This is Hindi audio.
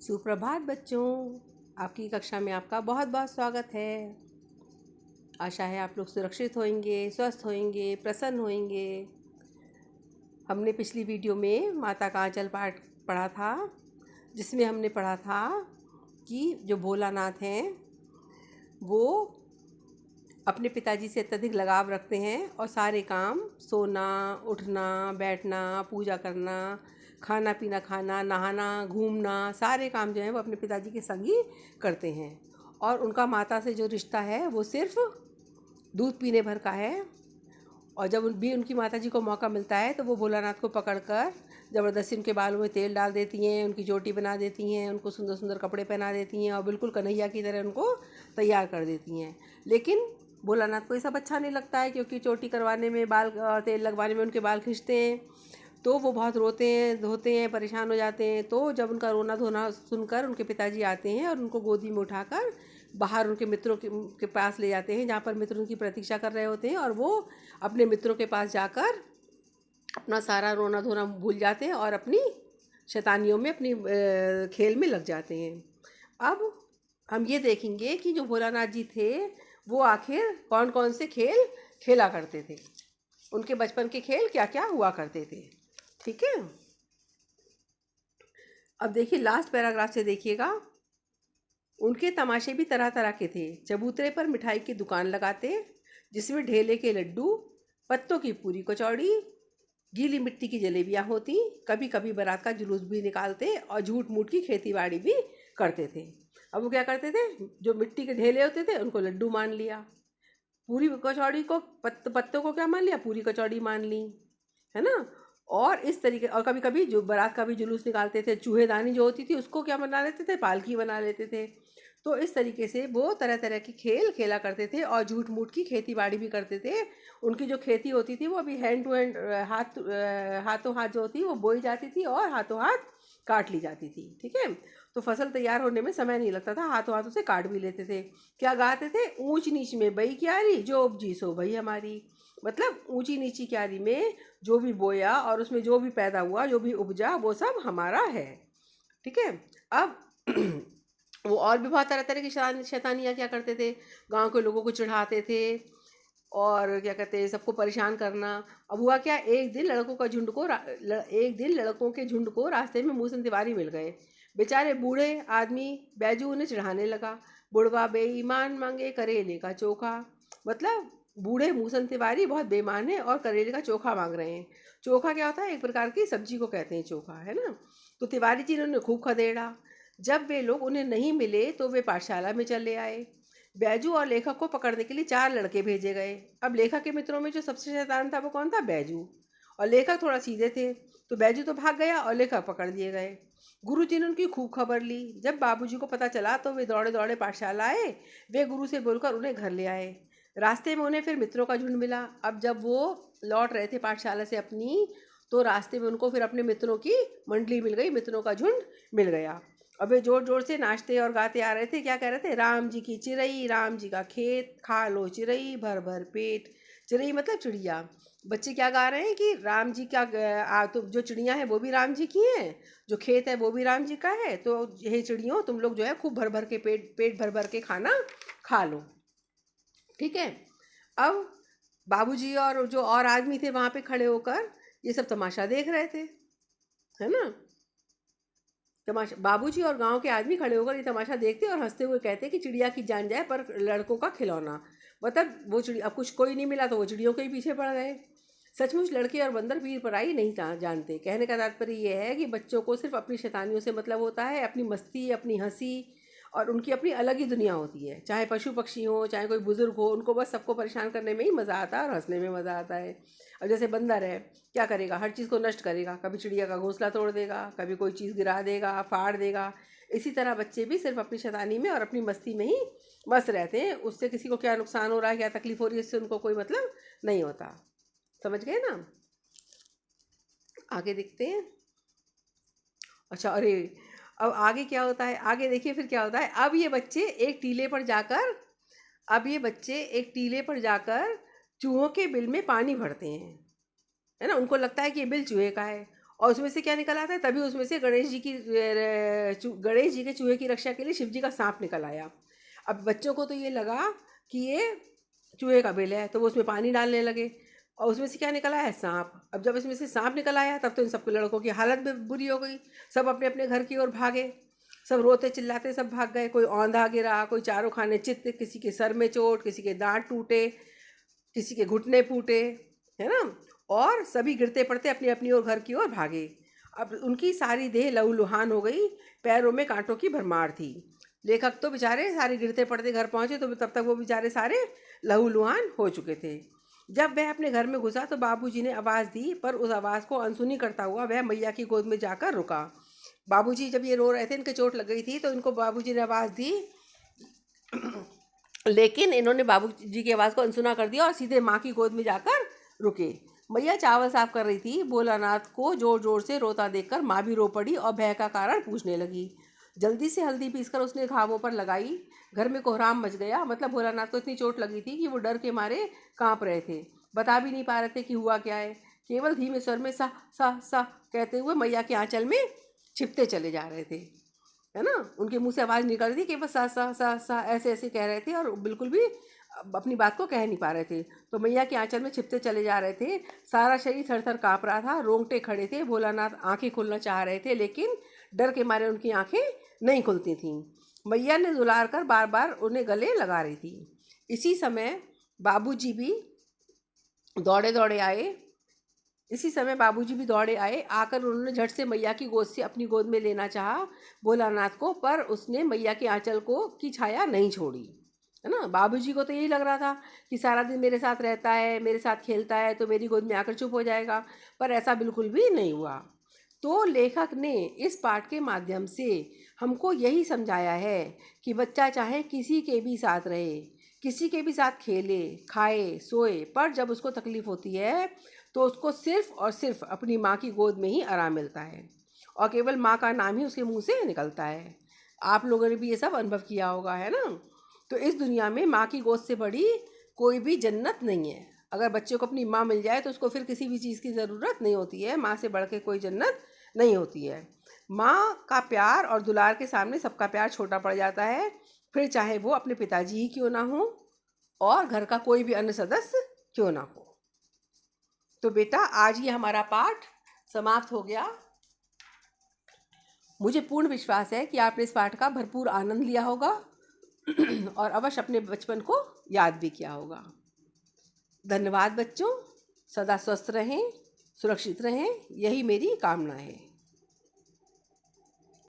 सुप्रभात बच्चों, आपकी कक्षा में आपका बहुत बहुत स्वागत है। आशा है आप लोग सुरक्षित होंगे, स्वस्थ होंगे, प्रसन्न होंगे। हमने पिछली वीडियो में माता का आंचल पाठ पढ़ा था, जिसमें हमने पढ़ा था कि जो भोलानाथ हैं वो अपने पिताजी से अत्यधिक लगाव रखते हैं और सारे काम, सोना, उठना, बैठना, पूजा करना, खाना पीना खाना, नहाना, घूमना, सारे काम जो हैं वो अपने पिताजी के संग ही करते हैं। और उनका माता से जो रिश्ता है वो सिर्फ दूध पीने भर का है। और जब भी उनकी माता जी को मौका मिलता है तो वो भोलानाथ को पकड़कर ज़बरदस्ती उनके बालों में तेल डाल देती हैं, उनकी चोटी बना देती हैं, उनको सुंदर सुंदर कपड़े पहना देती हैं और बिल्कुल कन्हैया की तरह उनको तैयार कर देती हैं। लेकिन भोलानाथ को ये सब अच्छा नहीं लगता है, क्योंकि चोटी करवाने में, बाल तेल लगवाने में उनके बाल खींचते हैं। तो वो बहुत रोते हैं, धोते हैं, परेशान हो जाते हैं। तो जब उनका रोना धोना सुनकर उनके पिताजी आते हैं और उनको गोदी में उठाकर बाहर उनके मित्रों के पास ले जाते हैं, जहाँ पर मित्र उनकी प्रतीक्षा कर रहे होते हैं। और वो अपने मित्रों के पास जाकर अपना सारा रोना धोना भूल जाते हैं और अपनी शैतानियों में, अपनी खेल में लग जाते हैं। अब हम ये देखेंगे कि जो भोलानाथ जी थे वो आखिर कौन कौन से खेल खेला करते थे, उनके बचपन के खेल क्या क्या हुआ करते थे। ठीक है, अब देखिए लास्ट पैराग्राफ से देखिएगा। उनके तमाशे भी तरह तरह के थे। चबूतरे पर मिठाई की दुकान लगाते, जिसमें ढेले के लड्डू, पत्तों की पूरी कचौड़ी, गीली मिट्टी की जलेबियाँ होती। कभी कभी बारात का जुलूस भी निकालते और झूठ मूठ की खेती बाड़ी भी करते थे। अब वो क्या करते थे, जो मिट्टी के ढेले होते थे उनको लड्डू मान लिया, पूरी कचौड़ी को पत्तों को क्या मान लिया, पूरी कचौड़ी मान ली, है ना। और इस तरीके, और कभी कभी जो बारात का भी जुलूस निकालते थे, चूहेदानी जो होती थी उसको क्या बना लेते थे, पालकी बना लेते थे। तो इस तरीके से वो तरह तरह की खेल खेला करते थे और झूठ मूठ की खेती बाड़ी भी करते थे। उनकी जो खेती होती थी वो अभी हैंड टू हैंड, हाथों हाथ जो होती वो बोई जाती थी और हाथों हाथ काट ली जाती थी। ठीक है, तो फसल तैयार होने में समय नहीं लगता था, हाथों हाथों से काट भी लेते थे। क्या गाते थे, ऊंच नीच में बई क्यारी, जो उपजी सो भई हमारी। मतलब ऊंची नीची क्यारी में जो भी बोया और उसमें जो भी पैदा हुआ, जो भी उपजा, वो सब हमारा है। ठीक है, अब वो और भी बहुत तरह तरह की शैतानियाँ क्या करते थे, गांव के लोगों को चिढ़ाते थे और क्या कहते हैं, सबको परेशान करना। अब हुआ क्या, एक दिन लड़कों के झुंड को रास्ते में मूसन तिवारी मिल गए। बेचारे बूढ़े आदमी बैजू उन्हें चिढ़ाने लगा, बुढ़वा बेईमान मांगे करेले का चोखा। मतलब बूढ़े मूसन तिवारी बहुत बेईमान है और करेले का चोखा मांग रहे हैं। चोखा क्या होता है, एक प्रकार की सब्जी को कहते हैं चोखा, है ना। तो तिवारी जी ने उन्हें खूब खदेड़ा। जब वे लोग उन्हें नहीं मिले तो वे पाठशाला में चले आए। बैजू और लेखक को पकड़ने के लिए 4 लड़के भेजे गए। अब लेखक के मित्रों में जो सबसे शैतान था वो कौन था, बैजू। और लेखक थोड़ा सीधे थे, तो बैजू तो भाग गया और लेखक पकड़ लिए गए। गुरुजी ने उनकी खूब खबर ली। जब बाबूजी को पता चला तो वे दौड़े दौड़े पाठशाला आए। वे गुरु से बोलकर उन्हें घर ले आए। रास्ते में उन्हें फिर मित्रों का झुंड मिला। अब जब वो लौट रहे थे पाठशाला से अपनी, तो रास्ते में उनको फिर अपने मित्रों की मंडली मिल गई, मित्रों का झुंड मिल गया। अब वे जोर जोर से नाचते और गाते आ रहे थे। क्या कह रहे थे, राम जी की चिरई, राम जी का खेत, खा लो चिरई भर भर पेट। चिरई मतलब चिड़िया। बच्चे क्या गा रहे हैं कि राम जी का, तो जो चिड़िया हैं वो भी राम जी की हैं, जो खेत है वो भी राम जी का है। तो ये चिड़ियों, तुम लोग जो है खूब भर भर के पेट भर भर के खाना खा लो। ठीक है, अब बाबूजी और जो और आदमी थे वहाँ पे खड़े होकर ये सब तमाशा देख रहे थे, है ना। तमाशा, बाबूजी और गांव के आदमी खड़े होकर ये तमाशा देखते और हंसते हुए कहते कि चिड़िया की जान जाए पर लड़कों का खिलौना। मतलब वो चिड़िया, अब कुछ कोई नहीं मिला तो वो चिड़ियों के ही पीछे पड़ गए। सचमुच लड़के और बंदर पीर पराई नहीं जानते। कहने का तात्पर्य ये है कि बच्चों को सिर्फ अपनी शैतानियों से मतलब होता है, अपनी मस्ती, अपनी हंसी, और उनकी अपनी अलग ही दुनिया होती है। चाहे पशु पक्षी हो, चाहे कोई बुजुर्ग हो, उनको बस सबको परेशान करने में ही मज़ा आता है और हंसने में मज़ा आता है। अब जैसे बंदर है, क्या करेगा, हर चीज़ को नष्ट करेगा। कभी चिड़िया का घोंसला तोड़ देगा, कभी कोई चीज़ गिरा देगा, फाड़ देगा। इसी तरह बच्चे भी सिर्फ अपनी शैतानी में और अपनी मस्ती में ही मस्त रहते हैं। उससे किसी को क्या नुकसान हो रहा है, क्या तकलीफ हो रही है, इससे उनको कोई मतलब नहीं होता। समझ गए ना। आगे देखते हैं। अच्छा, अरे अब आगे क्या होता है, आगे देखिए फिर क्या होता है। अब ये बच्चे एक टीले पर जाकर चूहों के बिल में पानी भरते हैं, है ना। उनको लगता है कि ये बिल चूहे का है और उसमें से क्या निकल आता है, तभी उसमें से गणेश जी के चूहे की रक्षा के लिए शिव जी का सांप निकल आया। अब बच्चों को तो ये लगा कि ये चूहे का बिल है, तो वो उसमें पानी डालने लगे और उसमें से क्या निकला है, सांप। अब जब इसमें से सांप निकल आया तब तो इन सबके लड़कों की हालत भी बुरी हो गई। सब अपने अपने घर की ओर भागे, सब रोते चिल्लाते सब भाग गए। कोई औंधा गिरा, कोई चारों खाने चित्त, किसी के सर में चोट, किसी के दांत टूटे, किसी के घुटने फूटे, है ना। और सभी गिरते पड़ते अपनी अपनी ओर घर की ओर भागे। अब उनकी सारी देह लहूलुहान हो गई, पैरों में कांटों की भरमार थी। लेखक तो बेचारे सारे गिरते पड़ते घर पहुंचे तो तब तक वो बेचारे सारे लहूलुहान हो चुके थे। जब वह अपने घर में घुसा तो बाबूजी ने आवाज़ दी, पर उस आवाज़ को अनसुनी करता हुआ वह मैया की गोद में जाकर रुका। बाबूजी जब ये रो रहे थे, इनके चोट लग गई थी, तो इनको बाबूजी ने आवाज़ दी, लेकिन इन्होंने बाबूजी की आवाज़ को अनसुना कर दिया और सीधे माँ की गोद में जाकर रुके। मैया चावल साफ कर रही थी। भोलानाथ को जोर जोर से रोता देखकर माँ भी रो पड़ी और भय का कारण पूछने लगी। जल्दी से हल्दी पीसकर उसने घावों पर लगाई। घर में कोहराम मच गया। मतलब भोलानाथ को इतनी चोट लगी थी कि वो डर के मारे कांप रहे थे, बता भी नहीं पा रहे थे कि हुआ क्या है। केवल धीमे स्वर में सा सा सा कहते हुए मैया के आंचल में छिपते चले जा रहे थे, है ना। उनके मुंह से आवाज़ निकल रही थी कि बस सा सा सा सा ऐसे ऐसे कह रहे थे और बिल्कुल भी अपनी बात को कह नहीं पा रहे थे। तो मैया के आंचल में छिपते चले जा रहे थे। सारा शरीर थर थर काँप रहा था, रोंगटे खड़े थे। भोलानाथ आंखें खोलना चाह रहे थे, लेकिन डर के मारे उनकी आंखें नहीं खुलती थीं। मैया ने दुलार कर बार बार उन्हें गले लगा रही थी। इसी समय बाबूजी भी दौड़े दौड़े आए। बाबूजी भी दौड़े आए। आकर उन्होंने झट से मैया की गोद से अपनी गोद में लेना चाहा भोलानाथ को, पर उसने मैया के आंचल को की छाया नहीं छोड़ी, है ना। बाबूजी को तो यही लग रहा था कि सारा दिन मेरे साथ रहता है, मेरे साथ खेलता है, तो मेरी गोद में आकर चुप हो जाएगा, पर ऐसा बिल्कुल भी नहीं हुआ। तो लेखक ने इस पाठ के माध्यम से हमको यही समझाया है कि बच्चा चाहे किसी के भी साथ रहे, किसी के भी साथ खेले, खाए, सोए, पर जब उसको तकलीफ़ होती है तो उसको सिर्फ और सिर्फ अपनी माँ की गोद में ही आराम मिलता है और केवल माँ का नाम ही उसके मुंह से निकलता है। आप लोगों ने भी ये सब अनुभव किया होगा, है ना। तो इस दुनिया में माँ की गोद से बड़ी कोई भी जन्नत नहीं है। अगर बच्चे को अपनी माँ मिल जाए तो उसको फिर किसी भी चीज़ की ज़रूरत नहीं होती है। माँ से बढ़ के कोई जन्नत नहीं होती है। माँ का प्यार और दुलार के सामने सबका प्यार छोटा पड़ जाता है, फिर चाहे वो अपने पिताजी ही क्यों ना हो और घर का कोई भी अन्य सदस्य क्यों ना हो। तो बेटा, आज ये हमारा पाठ समाप्त हो गया। मुझे पूर्ण विश्वास है कि आपने इस पाठ का भरपूर आनंद लिया होगा और अवश्य अपने बचपन को याद भी किया होगा। धन्यवाद बच्चों। सदा स्वस्थ रहें, सुरक्षित रहें, यही मेरी कामना है।